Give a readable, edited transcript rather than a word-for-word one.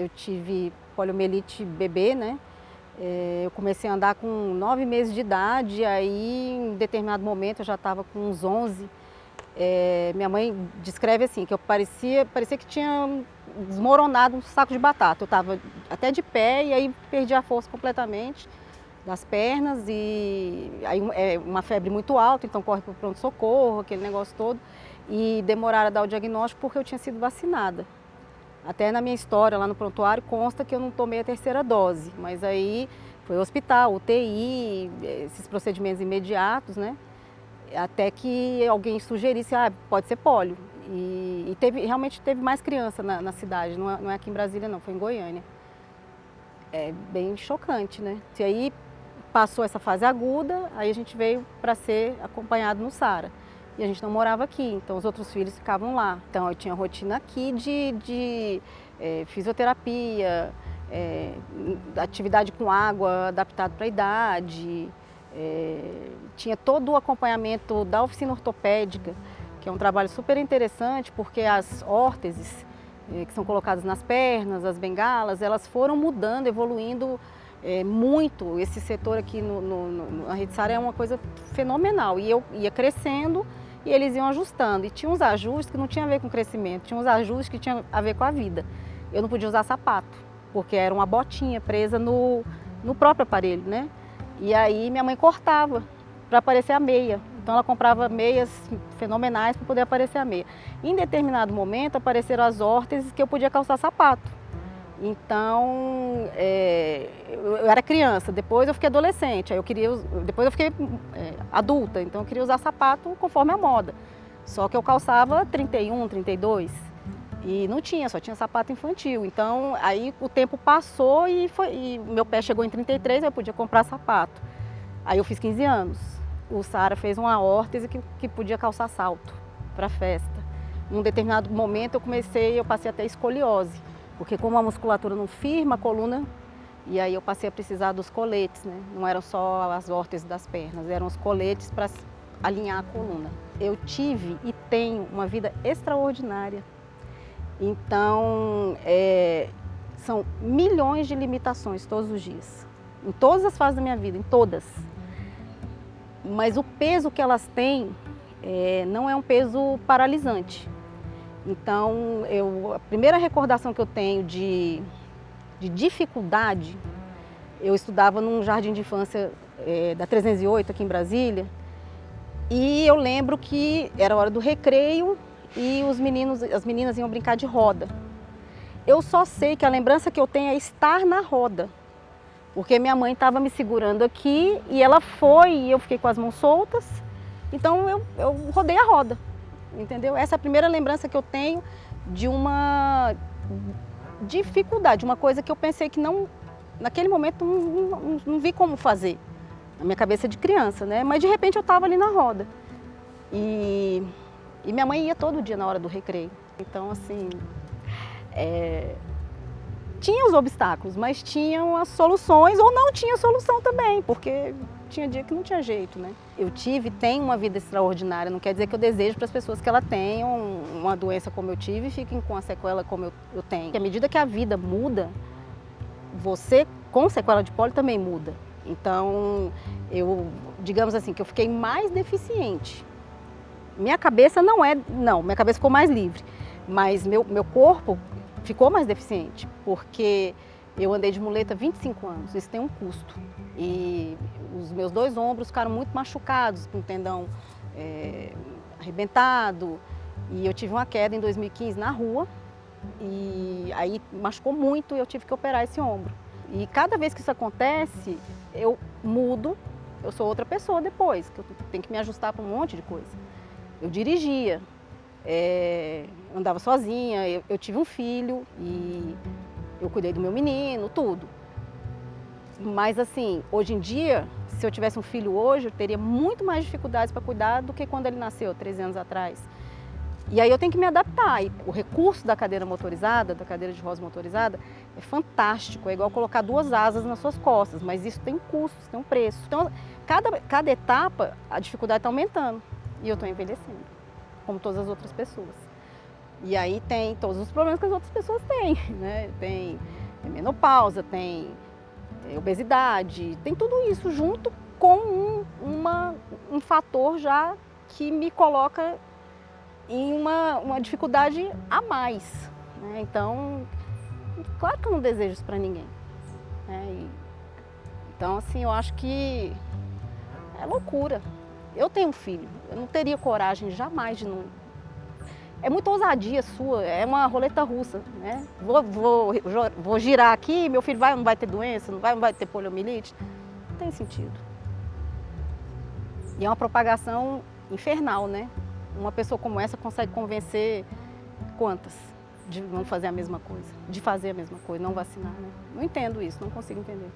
eu tive poliomielite bebê, né? Eu comecei a andar com 9 meses de idade, aí em determinado momento eu já estava com uns 11. Minha mãe descreve assim, que eu parecia que tinha desmoronado um saco de batata. Eu estava até de pé e aí perdi a força completamente das pernas e aí é uma febre muito alta, então corre para o pronto-socorro, aquele negócio todo. E demoraram a dar o diagnóstico porque eu tinha sido vacinada. Até na minha história lá no prontuário consta que eu não tomei a terceira dose, mas aí foi hospital, UTI, esses procedimentos imediatos, né? Até que alguém sugerisse, pode ser pólio. E realmente teve mais criança na cidade, não é aqui em Brasília não, foi em Goiânia. É bem chocante, né? E aí passou essa fase aguda, aí a gente veio para ser acompanhado no SARA. E a gente não morava aqui, então os outros filhos ficavam lá. Então eu tinha rotina aqui de fisioterapia, atividade com água adaptada para a idade, tinha todo o acompanhamento da oficina ortopédica, que é um trabalho super interessante, porque as órteses que são colocadas nas pernas, as bengalas, elas foram mudando, evoluindo muito. Esse setor aqui na Rede SARA é uma coisa fenomenal. E eu ia crescendo e eles iam ajustando. E tinha uns ajustes que não tinham a ver com crescimento, tinha uns ajustes que tinham a ver com a vida. Eu não podia usar sapato, porque era uma botinha presa no próprio aparelho, né? E aí minha mãe cortava para aparecer a meia. Então ela comprava meias fenomenais para poder aparecer a meia. Em determinado momento apareceram as órteses que eu podia calçar sapato. Então, eu era criança, depois eu fiquei adolescente, depois eu fiquei adulta, então eu queria usar sapato conforme a moda. Só que eu calçava 31, 32 e não tinha, só tinha sapato infantil. Então, aí o tempo passou e meu pé chegou em 33, eu podia comprar sapato. Aí eu fiz 15 anos. O SARA fez uma órtese que podia calçar salto para festa. Num determinado momento eu passei a ter escoliose. Porque como a musculatura não firma a coluna, e aí eu passei a precisar dos coletes, né? Não eram só as órteses das pernas, eram os coletes para alinhar a coluna. Eu tive e tenho uma vida extraordinária. Então, são milhões de limitações todos os dias, em todas as fases da minha vida, em todas. Mas o peso que elas têm não é um peso paralisante. Então, a primeira recordação que eu tenho de dificuldade, eu estudava num jardim de infância da 308 aqui em Brasília, e eu lembro que era hora do recreio e as meninas iam brincar de roda. Eu só sei que a lembrança que eu tenho é estar na roda, porque minha mãe estava me segurando aqui e ela foi e eu fiquei com as mãos soltas, então eu rodei a roda. Entendeu? Essa é a primeira lembrança que eu tenho de uma dificuldade, uma coisa que eu pensei que não, naquele momento não vi como fazer, na minha cabeça de criança, né? Mas de repente eu estava ali na roda e minha mãe ia todo dia na hora do recreio. Então assim, tinha os obstáculos, mas tinham as soluções ou não tinha solução também, porque tinha dia que não tinha jeito, né? Eu tenho uma vida extraordinária, não quer dizer que eu desejo para as pessoas que ela tenham uma doença como eu tive e fiquem com a sequela como eu tenho. Porque à medida que a vida muda, você com sequela de pólio também muda. Então, digamos assim, que eu fiquei mais deficiente. Minha cabeça minha cabeça ficou mais livre, mas meu corpo ficou mais deficiente, porque eu andei de muleta 25 anos, isso tem um custo. E os meus 2 ombros ficaram muito machucados, com o tendão arrebentado. E eu tive uma queda em 2015 na rua, e aí machucou muito e eu tive que operar esse ombro. E cada vez que isso acontece, eu mudo, eu sou outra pessoa depois, que eu tenho que me ajustar para um monte de coisa. Eu dirigia, andava sozinha, eu tive um filho e eu cuidei do meu menino, tudo. Mas assim, hoje em dia, se eu tivesse um filho hoje, eu teria muito mais dificuldades para cuidar do que quando ele nasceu, 13 anos atrás. E aí eu tenho que me adaptar. E o recurso da cadeira motorizada, da cadeira de rodas motorizada, é fantástico. É igual colocar 2 asas nas suas costas, mas isso tem custos, tem um preço. Então, cada etapa, a dificuldade está aumentando. E eu estou envelhecendo, como todas as outras pessoas. E aí tem todos os problemas que as outras pessoas têm, né? Tem menopausa, tem obesidade, tem tudo isso junto com um fator já que me coloca em uma dificuldade a mais, né? Então, claro que eu não desejo isso para ninguém, né? Então, assim, eu acho que é loucura. Eu tenho um filho, eu não teria coragem jamais de não... É muita ousadia sua, é uma roleta russa, né? Vou girar aqui, meu filho vai ou não vai ter doença, não vai ter poliomielite? Não tem sentido. E é uma propagação infernal, né? Uma pessoa como essa consegue convencer quantas de não fazer a mesma coisa, de fazer a mesma coisa, não vacinar, né? Não entendo isso, não consigo entender.